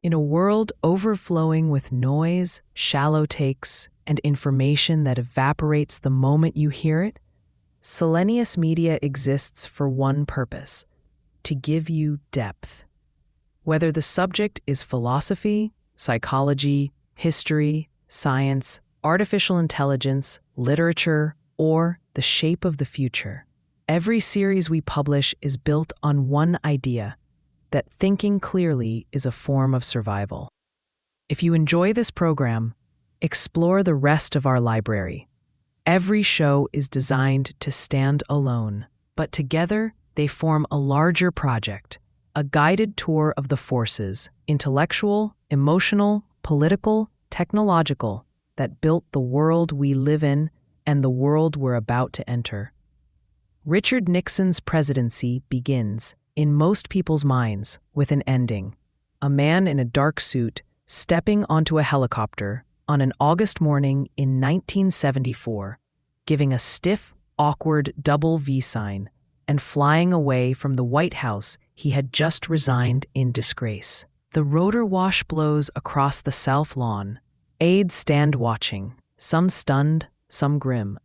In a world overflowing with noise, shallow takes, and information that evaporates the moment you hear it, Selenius Media exists for one purpose: to give you depth. Whether the subject is philosophy, psychology, history, science, artificial intelligence, literature, or the shape of the future, every series we publish is built on one idea: that thinking clearly is a form of survival. If you enjoy this program, explore the rest of our library. Every show is designed to stand alone, but together they form a larger project, a guided tour of the forces, intellectual, emotional, political, technological, that built the world we live in and the world we're about to enter. Richard Nixon's presidency begins, in most people's minds, with an ending. A man in a dark suit stepping onto a helicopter on an August morning in 1974, giving a stiff, awkward double V sign, and flying away from the White House he had just resigned in disgrace. The rotor wash blows across the South Lawn. Aides stand watching, some stunned, some grim.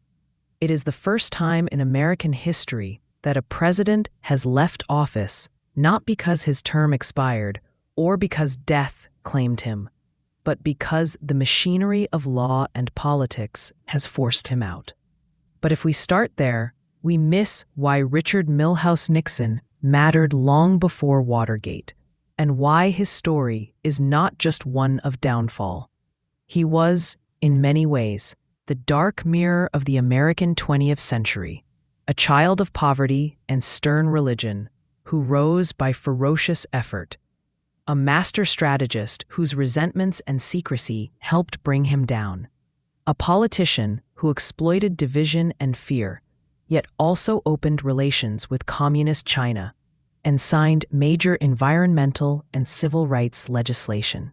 It is the first time in American history that a president has left office not because his term expired or because death claimed him, but because the machinery of law and politics has forced him out. But if we start there, we miss why Richard Milhous Nixon mattered long before Watergate, and why his story is not just one of downfall. He was, in many ways, the dark mirror of the American 20th century, a child of poverty and stern religion who rose by ferocious effort, a master strategist whose resentments and secrecy helped bring him down, a politician who exploited division and fear, yet also opened relations with communist China and signed major environmental and civil rights legislation.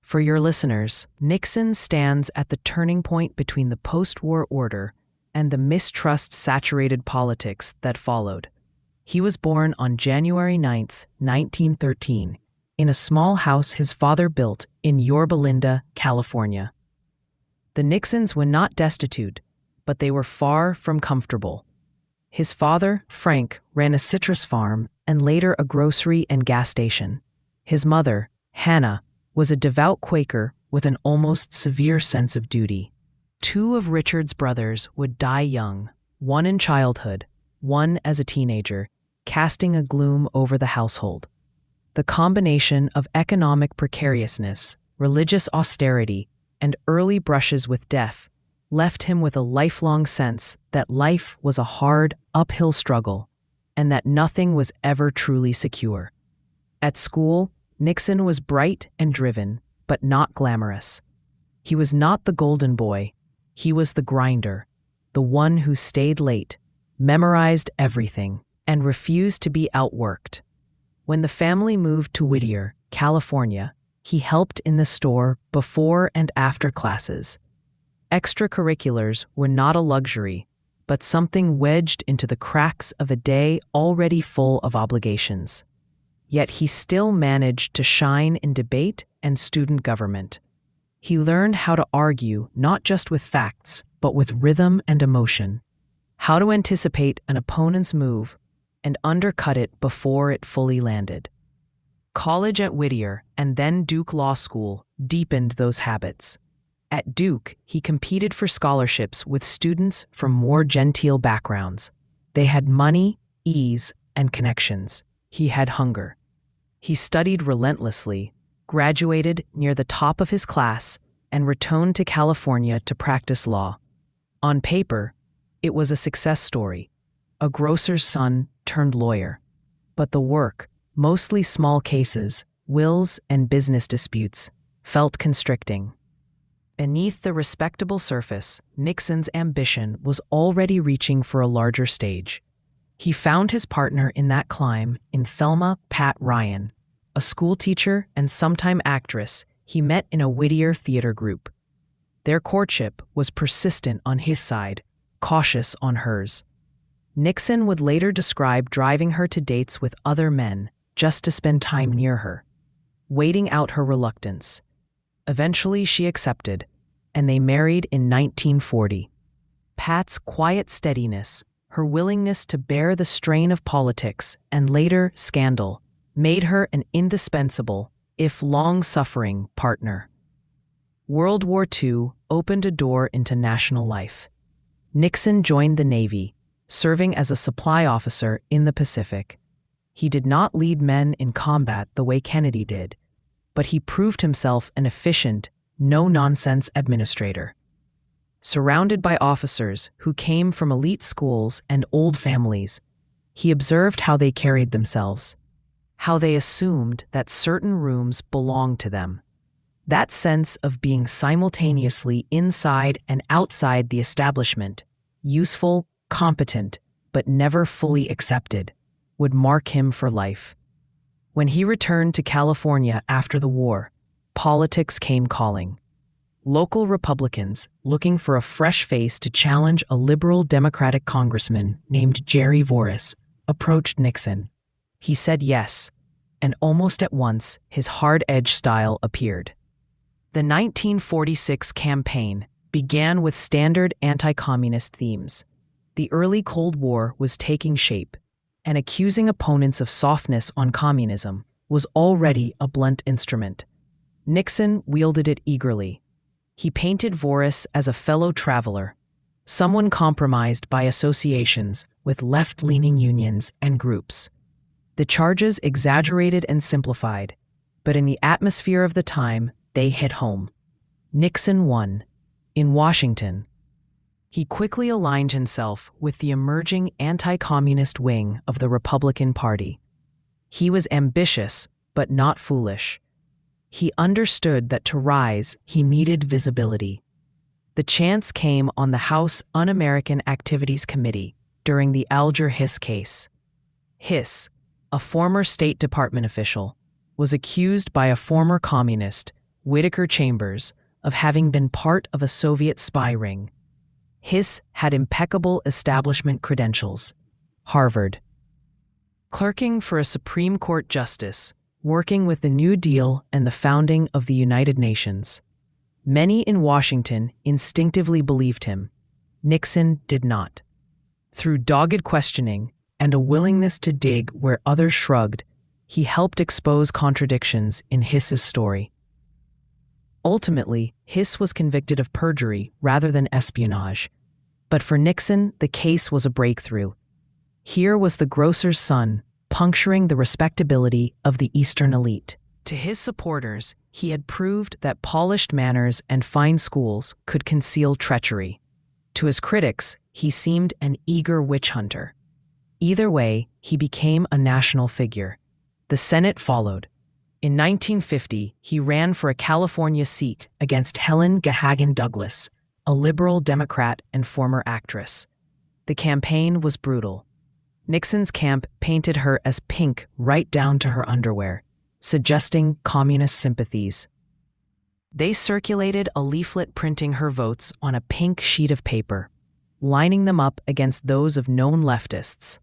For your listeners, Nixon stands at the turning point between the post-war order and the mistrust-saturated politics that followed. He was born on January 9, 1913, in a small house his father built in Yorba Linda, California. The Nixons were not destitute, but they were far from comfortable. His father, Frank, ran a citrus farm and later a grocery and gas station. His mother, Hannah, was a devout Quaker with an almost severe sense of duty. Two of Richard's brothers would die young, one in childhood, one as a teenager, casting a gloom over the household. The combination of economic precariousness, religious austerity, and early brushes with death left him with a lifelong sense that life was a hard, uphill struggle, and that nothing was ever truly secure. At school, Nixon was bright and driven, but not glamorous. He was not the golden boy. He was the grinder, the one who stayed late, memorized everything, and refused to be outworked. When the family moved to Whittier, California, he helped in the store before and after classes. Extracurriculars were not a luxury, but something wedged into the cracks of a day already full of obligations. Yet he still managed to shine in debate and student government. He learned how to argue not just with facts, but with rhythm and emotion, how to anticipate an opponent's move and undercut it before it fully landed. College at Whittier and then Duke Law School deepened those habits. At Duke, he competed for scholarships with students from more genteel backgrounds. They had money, ease, and connections. He had hunger. He studied relentlessly, graduated near the top of his class, and returned to California to practice law. On paper, it was a success story. A grocer's son turned lawyer. But the work, mostly small cases, wills, and business disputes, felt constricting. Beneath the respectable surface, Nixon's ambition was already reaching for a larger stage. He found his partner in that climb in Thelma Pat Ryan, a schoolteacher and sometime actress he met in a Whittier theater group. Their courtship was persistent on his side, cautious on hers. Nixon would later describe driving her to dates with other men just to spend time near her. waiting out her reluctance. Eventually, she accepted, and they married in 1940. Pat's quiet steadiness, her willingness to bear the strain of politics and later scandal, made her an indispensable, if long-suffering, partner. World War II opened a door into national life. Nixon joined the Navy, serving as a supply officer in the Pacific. He did not lead men in combat the way Kennedy did, but he proved himself an efficient, no-nonsense administrator. Surrounded by officers who came from elite schools and old families, he observed how they carried themselves, how they assumed that certain rooms belonged to them. That sense of being simultaneously inside and outside the establishment, useful, competent, but never fully accepted, would mark him for life. When he returned to California after the war, politics came calling. Local Republicans, looking for a fresh face to challenge a liberal Democratic congressman named Jerry Voris, approached Nixon. He said yes, and almost at once his hard-edged style appeared. The 1946 campaign began with standard anti-communist themes. The early Cold War was taking shape, and accusing opponents of softness on communism was already a blunt instrument. Nixon wielded it eagerly. He painted Voris as a fellow traveler, someone compromised by associations with left-leaning unions and groups. The charges exaggerated and simplified, but in the atmosphere of the time, they hit home. Nixon won. In Washington, he quickly aligned himself with the emerging anti-communist wing of the Republican Party. He was ambitious, but not foolish. He understood that to rise, he needed visibility. The chance came on the House Un-American Activities Committee during the Alger Hiss case. Hiss, a former State Department official, was accused by a former communist, Whittaker Chambers, of having been part of a Soviet spy ring. Hiss had impeccable establishment credentials. Harvard. Clerking for a Supreme Court justice, working with the New Deal and the founding of the United Nations. Many in Washington instinctively believed him. Nixon did not. Through dogged questioning and a willingness to dig where others shrugged, he helped expose contradictions in Hiss's story. Ultimately, Hiss was convicted of perjury rather than espionage. But for Nixon, the case was a breakthrough. Here was the grocer's son, puncturing the respectability of the Eastern elite. To his supporters, he had proved that polished manners and fine schools could conceal treachery. To his critics, he seemed an eager witch hunter. Either way, he became a national figure. The Senate followed. In 1950, he ran for a California seat against Helen Gahagan Douglas, a liberal Democrat and former actress. The campaign was brutal. Nixon's camp painted her as pink right down to her underwear, suggesting communist sympathies. They circulated a leaflet printing her votes on a pink sheet of paper, lining them up against those of known leftists.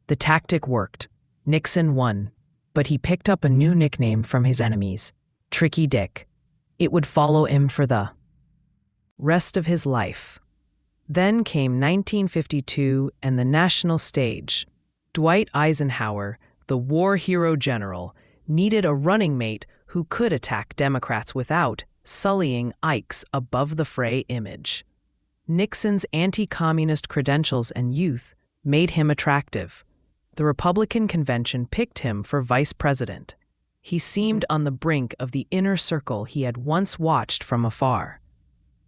The tactic worked. Nixon won, but he picked up a new nickname from his enemies, Tricky Dick. It would follow him for the rest of his life. Then came 1952 and the national stage. Dwight Eisenhower, the war hero general, needed a running mate who could attack Democrats without sullying Ike's above-the-fray image. Nixon's anti-communist credentials and youth made him attractive. The Republican convention picked him for vice president. He seemed on the brink of the inner circle he had once watched from afar.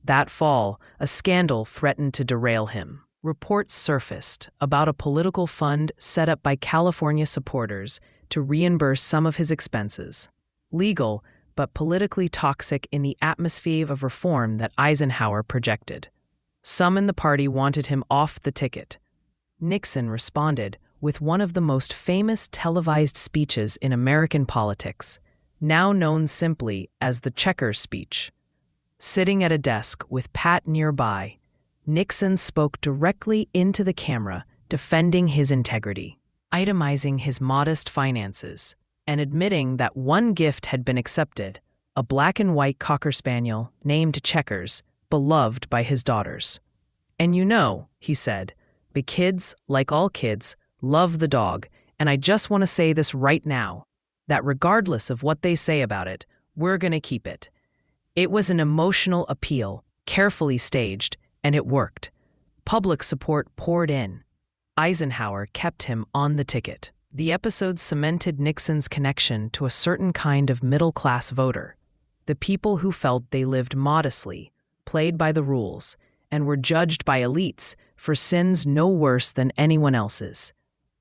That fall, a scandal threatened to derail him. Reports surfaced about a political fund set up by California supporters to reimburse some of his expenses. Legal, but politically toxic in the atmosphere of reform that Eisenhower projected. Some in the party wanted him off the ticket. Nixon responded with one of the most famous televised speeches in American politics, now known simply as the Checkers speech. Sitting at a desk with Pat nearby, Nixon spoke directly into the camera, defending his integrity, itemizing his modest finances. and admitting that one gift had been accepted, a black and white cocker spaniel named Checkers, beloved by his daughters. "And you know," he said, "the kids, like all kids, love the dog, and I just want to say this right now, that regardless of what they say about it, we're going to keep it." It was an emotional appeal, carefully staged, and it worked. Public support poured in. Eisenhower kept him on the ticket. The episode cemented Nixon's connection to a certain kind of middle-class voter, the people who felt they lived modestly, played by the rules, and were judged by elites for sins no worse than anyone else's.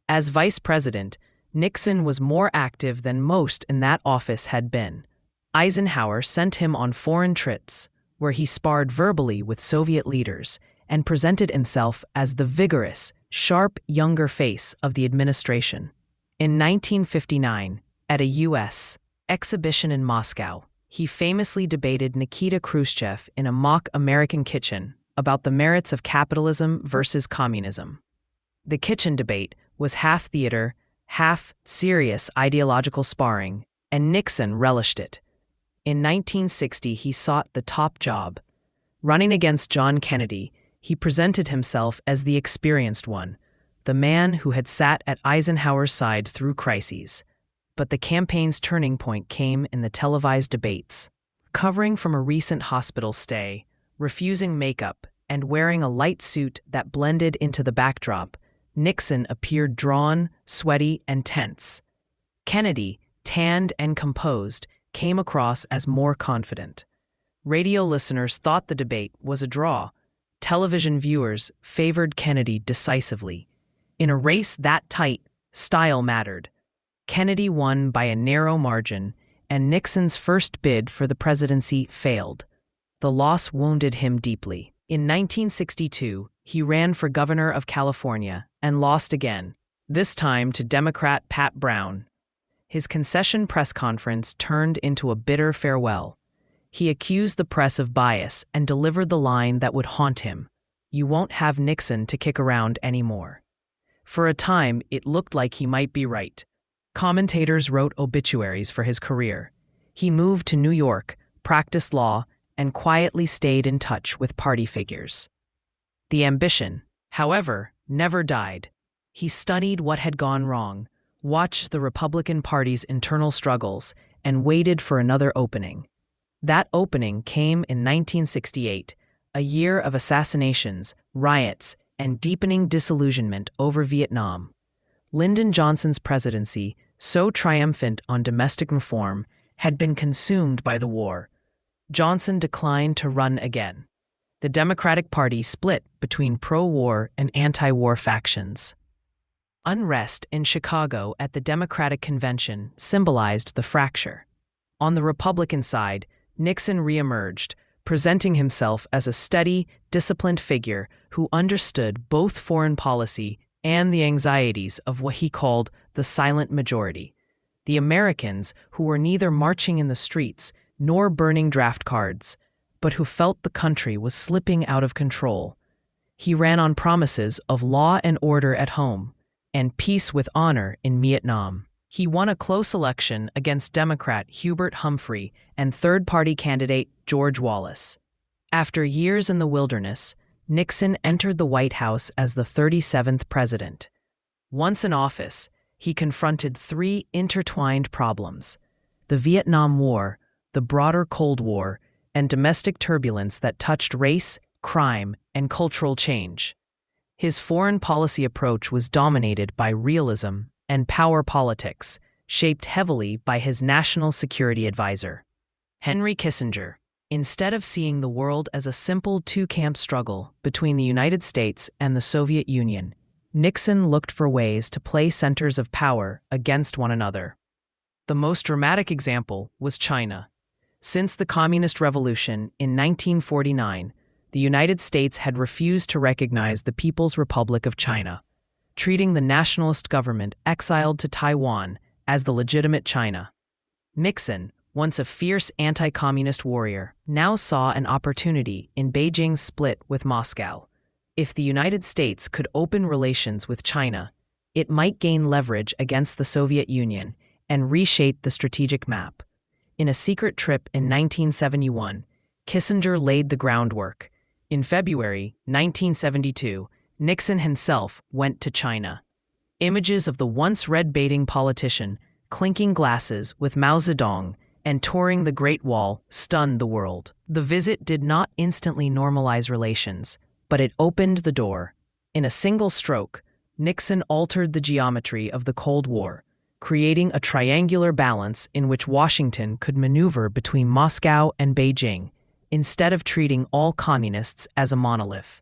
As vice president, Nixon was more active than most in that office had been. Eisenhower sent him on foreign trips, where he sparred verbally with Soviet leaders and presented himself as the vigorous, sharp younger face of the administration. In 1959, at a U.S. exhibition in Moscow, he famously debated Nikita Khrushchev in a mock American kitchen about the merits of capitalism versus communism. The kitchen debate was half theater, half serious ideological sparring, and Nixon relished it. In 1960, he sought the top job. Running against John Kennedy, he presented himself as the experienced one, the man who had sat at Eisenhower's side through crises. But the campaign's turning point came in the televised debates. Covering from a recent hospital stay, refusing makeup, and wearing a light suit that blended into the backdrop, Nixon appeared drawn, sweaty, and tense. Kennedy, tanned and composed, came across as more confident. Radio listeners thought the debate was a draw. Television viewers favored Kennedy decisively. In a race that tight, style mattered. Kennedy won by a narrow margin, and Nixon's first bid for the presidency failed. The loss wounded him deeply. In 1962, he ran for governor of California and lost again, this time to Democrat Pat Brown. His concession press conference turned into a bitter farewell. He accused the press of bias and delivered the line that would haunt him: "You won't have Nixon to kick around anymore." For a time, it looked like he might be right. Commentators wrote obituaries for his career. He moved to New York, practiced law, and quietly stayed in touch with party figures. The ambition, however, never died. He studied what had gone wrong, watched the Republican Party's internal struggles, and waited for another opening. That opening came in 1968, a year of assassinations, riots, and deepening disillusionment over Vietnam. Lyndon Johnson's presidency, so triumphant on domestic reform, had been consumed by the war. Johnson declined to run again. The Democratic Party split between pro-war and anti-war factions. Unrest in Chicago at the Democratic Convention symbolized the fracture. On the Republican side, Nixon reemerged, presenting himself as a steady, disciplined figure who understood both foreign policy and the anxieties of what he called the silent majority, the Americans who were neither marching in the streets nor burning draft cards, but who felt the country was slipping out of control. He ran on promises of law and order at home and peace with honor in Vietnam. He won a close election against Democrat Hubert Humphrey and third-party candidate George Wallace. After years in the wilderness, Nixon entered the White House as the 37th president. Once in office, he confronted three intertwined problems: the Vietnam War, the broader Cold War, and domestic turbulence that touched race, crime, and cultural change. His foreign policy approach was dominated by realism and power politics, shaped heavily by his national security advisor, Henry Kissinger. Instead of seeing the world as a simple two-camp struggle between the United States and the Soviet Union, Nixon looked for ways to play centers of power against one another. The most dramatic example was China. Since the Communist Revolution in 1949, the United States had refused to recognize the People's Republic of China, treating the nationalist government exiled to Taiwan as the legitimate China. Nixon, once a fierce anti-communist warrior, now saw an opportunity in Beijing's split with Moscow. If the United States could open relations with China, it might gain leverage against the Soviet Union and reshaped the strategic map. In a secret trip in 1971, Kissinger laid the groundwork. In February 1972, Nixon himself went to China. Images of the once red-baiting politician clinking glasses with Mao Zedong and touring the Great Wall stunned the world. The visit did not instantly normalize relations, but it opened the door. In a single stroke, Nixon altered the geometry of the Cold War, creating a triangular balance in which Washington could maneuver between Moscow and Beijing, instead of treating all communists as a monolith.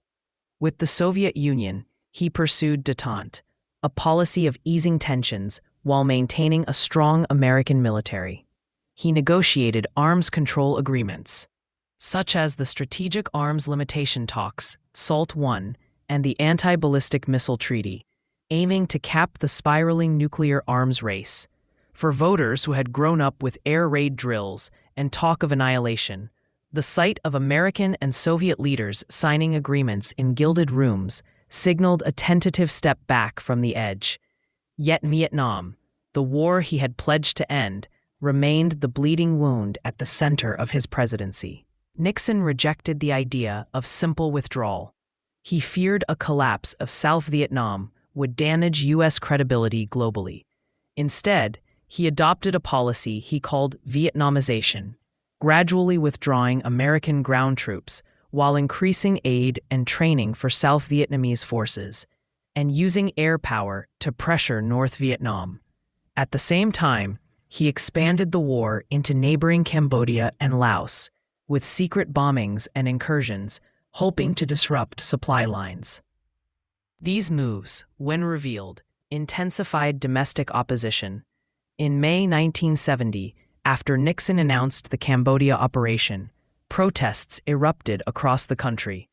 With the Soviet Union, he pursued détente, a policy of easing tensions while maintaining a strong American military. He negotiated arms control agreements, such as the Strategic Arms Limitation Talks, SALT I, and the Anti-Ballistic Missile Treaty, aiming to cap the spiraling nuclear arms race. For voters who had grown up with air raid drills and talk of annihilation, the sight of American and Soviet leaders signing agreements in gilded rooms signaled a tentative step back from the edge. Yet Vietnam, the war he had pledged to end, remained the bleeding wound at the center of his presidency. Nixon rejected the idea of simple withdrawal. He feared a collapse of South Vietnam would damage U.S. credibility globally. Instead, he adopted a policy he called Vietnamization, gradually withdrawing American ground troops while increasing aid and training for South Vietnamese forces, and using air power to pressure North Vietnam. At the same time, he expanded the war into neighboring Cambodia and Laos, with secret bombings and incursions, hoping to disrupt supply lines. These moves, when revealed, intensified domestic opposition. In May 1970, after Nixon announced the Cambodia operation, protests erupted across the country.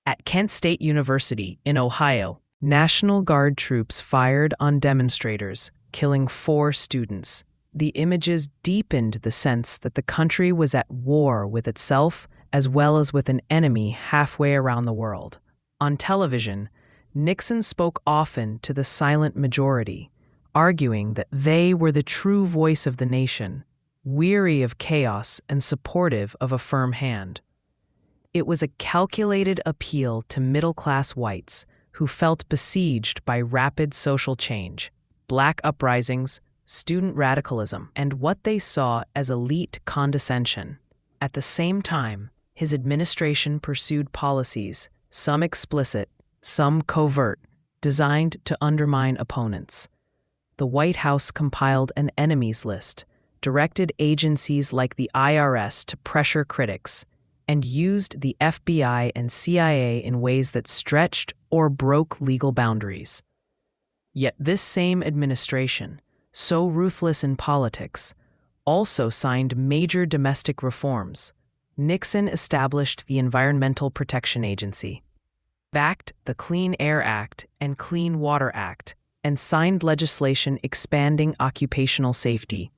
At Kent State University in Ohio, National Guard troops fired on demonstrators, killing 4 students. The images deepened the sense that the country was at war with itself as well as with an enemy halfway around the world. On television, Nixon spoke often to the silent majority, arguing that they were the true voice of the nation, weary of chaos and supportive of a firm hand. It was a calculated appeal to middle-class whites who felt besieged by rapid social change, black uprisings, student radicalism, and what they saw as elite condescension. At the same time, his administration pursued policies, some explicit, some covert, designed to undermine opponents. The White House compiled an enemies list, directed agencies like the IRS to pressure critics, and used the FBI and CIA in ways that stretched or broke legal boundaries. Yet this same administration, so ruthless in politics, also signed major domestic reforms. Nixon established the Environmental Protection Agency, backed the Clean Air Act and Clean Water Act, and signed legislation expanding occupational safety.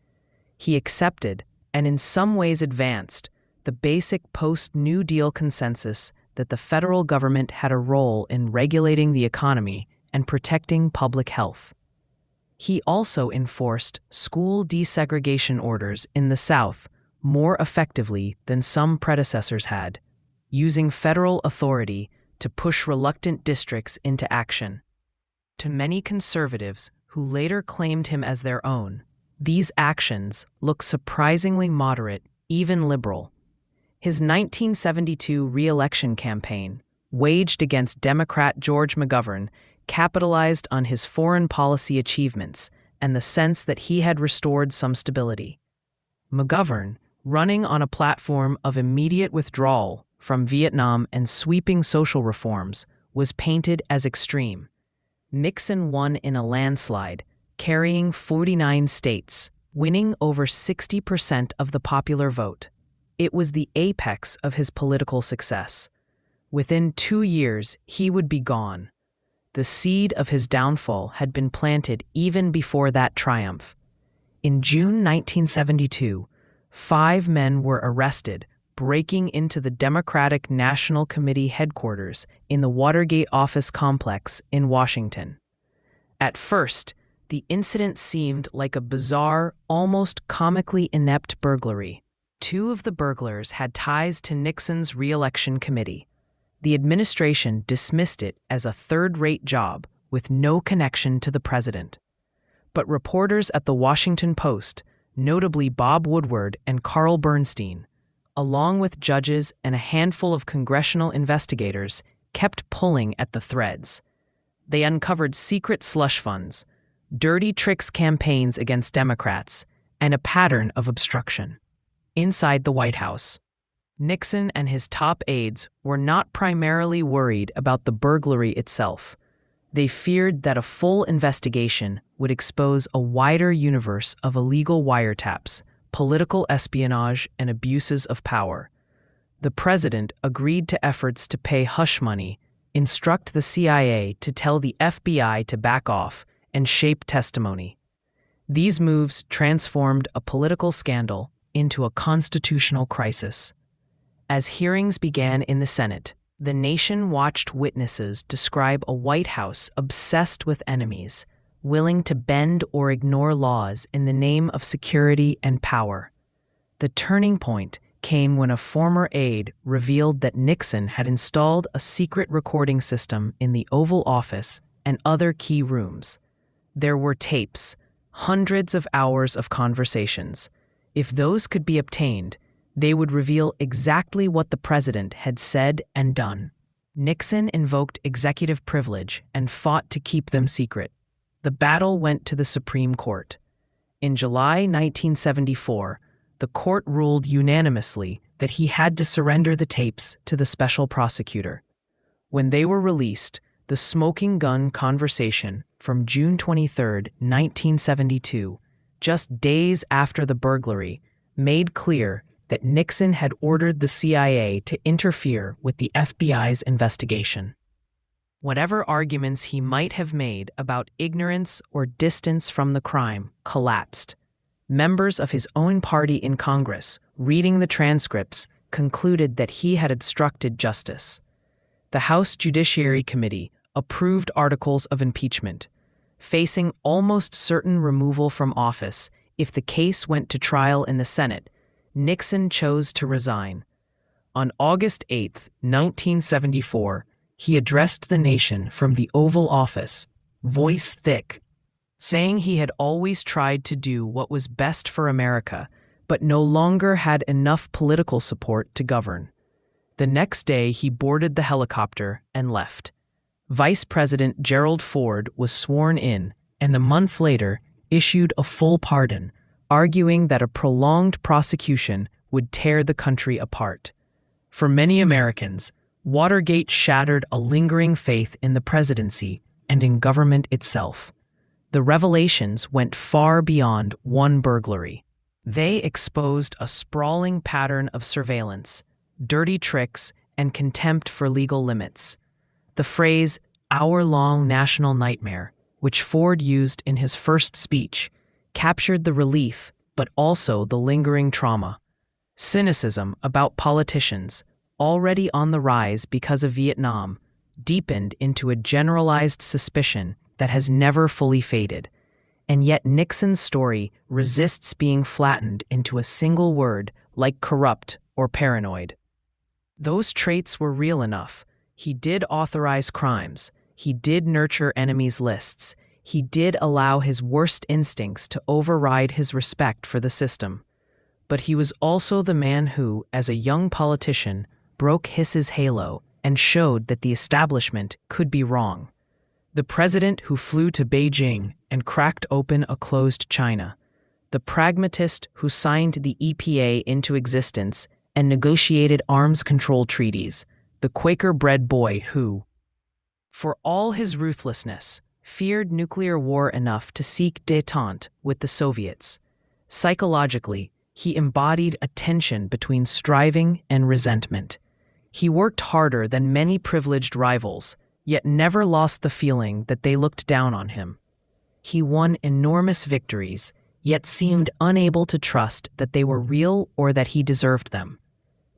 He accepted, and in some ways advanced, the basic post-New Deal consensus that the federal government had a role in regulating the economy and protecting public health. He also enforced school desegregation orders in the South more effectively than some predecessors had, using federal authority to push reluctant districts into action. To many conservatives who later claimed him as their own, these actions look surprisingly moderate, even liberal. His 1972 re-election campaign, waged against Democrat George McGovern, capitalized on his foreign policy achievements and the sense that he had restored some stability. McGovern, running on a platform of immediate withdrawal from Vietnam and sweeping social reforms, was painted as extreme. Nixon won in a landslide, carrying 49 states, winning over 60% of the popular vote. It was the apex of his political success. Within 2 years, he would be gone. The seed of his downfall had been planted even before that triumph. In June 1972, 5 men were arrested, breaking into the Democratic National Committee headquarters in the Watergate office complex in Washington. At first, The incident seemed like a bizarre, almost comically inept burglary. Two of the burglars had ties to Nixon's re-election committee. The administration dismissed it as a third-rate job with no connection to the president. But reporters at the Washington Post, notably Bob Woodward and Carl Bernstein, along with judges and a handful of congressional investigators, kept pulling at the threads. They uncovered secret slush funds, dirty tricks campaigns against Democrats, and a pattern of obstruction. Inside the White House, Nixon and his top aides were not primarily worried about the burglary itself. They feared that a full investigation would expose a wider universe of illegal wiretaps, political espionage, and abuses of power. The president agreed to efforts to pay hush money, instruct the CIA to tell the FBI to back off, and shape testimony. These moves transformed a political scandal into a constitutional crisis. As hearings began in the Senate, the nation watched witnesses describe a White House obsessed with enemies, willing to bend or ignore laws in the name of security and power. The turning point came when a former aide revealed that Nixon had installed a secret recording system in the Oval Office and other key rooms. There were tapes, hundreds of hours of conversations. If those could be obtained, they would reveal exactly what the president had said and done. Nixon invoked executive privilege and fought to keep them secret. The battle went to the Supreme Court. In July 1974, the court ruled unanimously that he had to surrender the tapes to the special prosecutor. When they were released, the smoking gun conversation from June 23, 1972, just days after the burglary, made clear that Nixon had ordered the CIA to interfere with the FBI's investigation. Whatever arguments he might have made about ignorance or distance from the crime collapsed. Members of his own party in Congress, reading the transcripts, concluded that he had obstructed justice. The House Judiciary Committee approved articles of impeachment, facing almost certain removal from office if the case went to trial in the Senate. Nixon chose to resign. On August 8, 1974, he addressed the nation from the Oval Office, voice thick, saying he had always tried to do what was best for America, but no longer had enough political support to govern. The next day, he boarded the helicopter and left. Vice President Gerald Ford was sworn in, and a month later issued a full pardon, arguing that a prolonged prosecution would tear the country apart. For many Americans, Watergate shattered a lingering faith in the presidency and in government itself. The revelations went far beyond one burglary. They exposed a sprawling pattern of surveillance, dirty tricks, and contempt for legal limits. The phrase, "hour-long national nightmare," which Ford used in his first speech, captured the relief, but also the lingering trauma. Cynicism about politicians, already on the rise because of Vietnam, deepened into a generalized suspicion that has never fully faded. And yet Nixon's story resists being flattened into a single word like corrupt or paranoid. Those traits were real enough. He did authorize crimes. He did nurture enemies' lists. He did allow his worst instincts to override his respect for the system. But he was also the man who, as a young politician, broke his halo and showed that the establishment could be wrong. The president who flew to Beijing and cracked open a closed China. The pragmatist who signed the EPA into existence and negotiated arms control treaties. The Quaker-bred boy who, for all his ruthlessness, feared nuclear war enough to seek détente with the Soviets. Psychologically, he embodied a tension between striving and resentment. He worked harder than many privileged rivals, yet never lost the feeling that they looked down on him. He won enormous victories, yet seemed unable to trust that they were real or that he deserved them.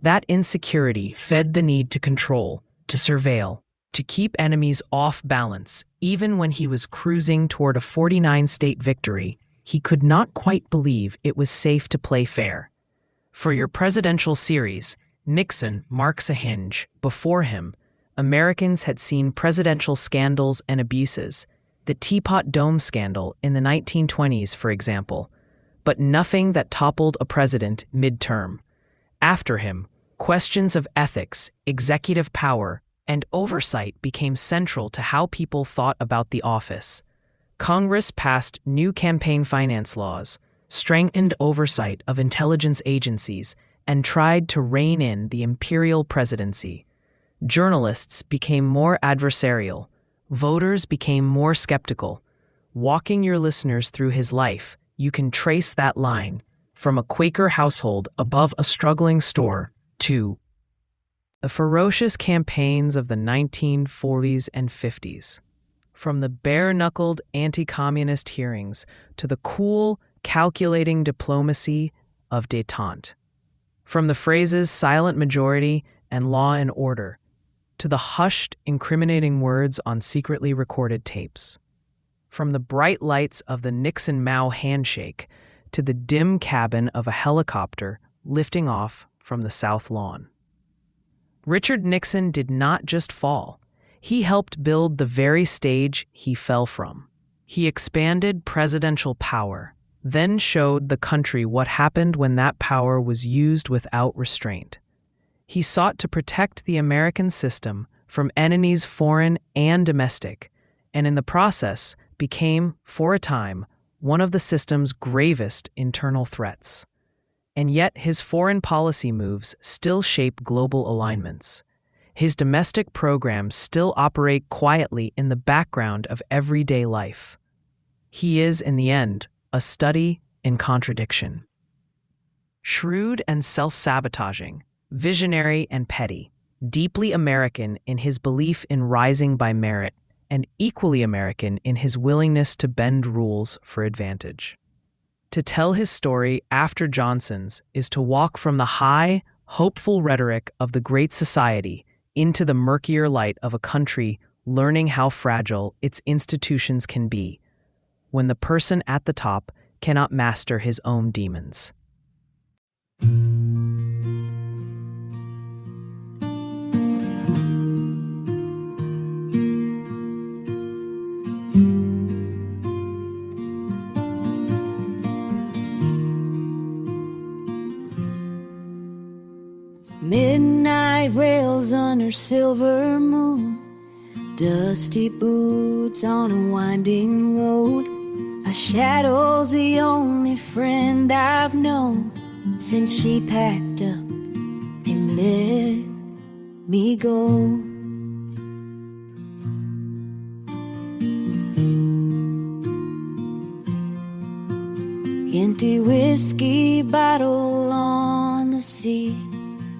That insecurity fed the need to control, to surveil, to keep enemies off balance. Even when he was cruising toward a 49-state victory, he could not quite believe it was safe to play fair. For your presidential series, Nixon marks a hinge. Before him, Americans had seen presidential scandals and abuses, the Teapot Dome scandal in the 1920s, for example, but nothing that toppled a president mid-term. After him, questions of ethics, executive power, and oversight became central to how people thought about the office. Congress passed new campaign finance laws, strengthened oversight of intelligence agencies, and tried to rein in the imperial presidency. Journalists became more adversarial. Voters became more skeptical. Walking your listeners through his life, you can trace that line from a Quaker household above a struggling store to the ferocious campaigns of the 1940s and 50s. From the bare-knuckled anti-communist hearings to the cool, calculating diplomacy of détente. From the phrases silent majority and law and order to the hushed, incriminating words on secretly recorded tapes. From the bright lights of the Nixon-Mao handshake to the dim cabin of a helicopter lifting off from the South Lawn. Richard Nixon did not just fall. He helped build the very stage he fell from. He expanded presidential power, then showed the country what happened when that power was used without restraint. He sought to protect the American system from enemies foreign and domestic, and in the process became, for a time, one of the system's gravest internal threats. And yet his foreign policy moves still shape global alignments. His domestic programs still operate quietly in the background of everyday life. He is, in the end, a study in contradiction. Shrewd and self-sabotaging, visionary and petty, deeply American in his belief in rising by merit, and equally American in his willingness to bend rules for advantage. To tell his story after Johnson's is to walk from the high, hopeful rhetoric of the Great Society into the murkier light of a country learning how fragile its institutions can be when the person at the top cannot master his own demons. Midnight rails under silver moon, dusty boots on a winding road. A shadow's the only friend I've known since she packed up and let me go. Empty whiskey bottle on the seat,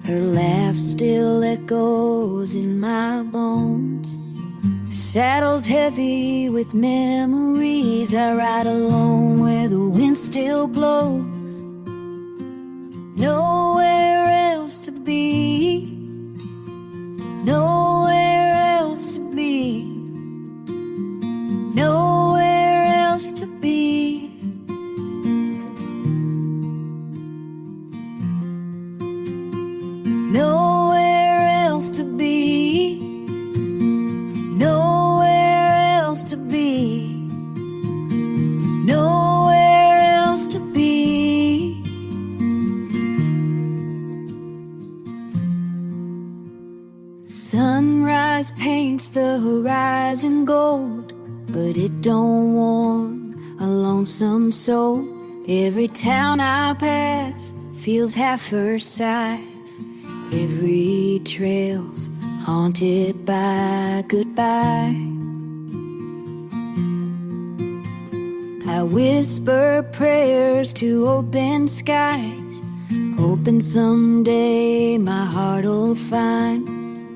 her laugh still echoes in my bones. Saddle's heavy with memories. I ride alone where the wind still blows. Nowhere else to be, nowhere else to be, nowhere else to be. Nowhere else to be, nowhere else to be, nowhere else to be. Sunrise paints the horizon gold, but it don't warm a lonesome soul. Every town I pass feels half her size. Every trail's haunted by goodbye. I whisper prayers to open skies, hoping someday my heart'll find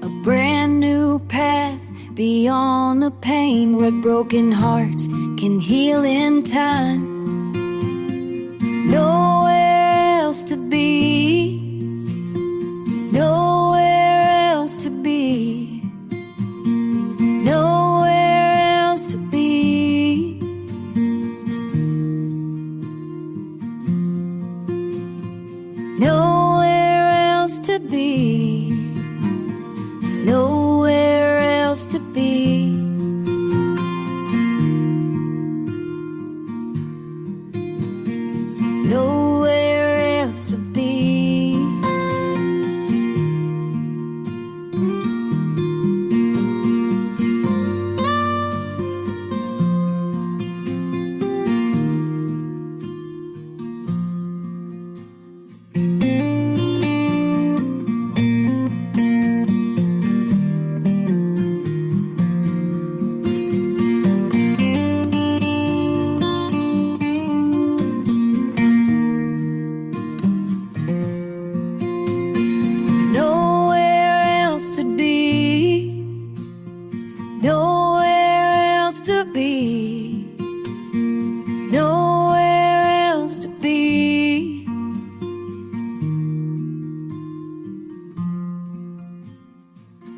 a brand new path beyond the pain, where broken hearts can heal in time. Nowhere else to be, nowhere else to be, nowhere else to be, nowhere else to be. Nowhere else to be. Nowhere else to be, nowhere else to be, nowhere else to be.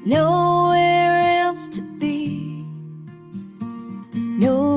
Nowhere else to be, nowhere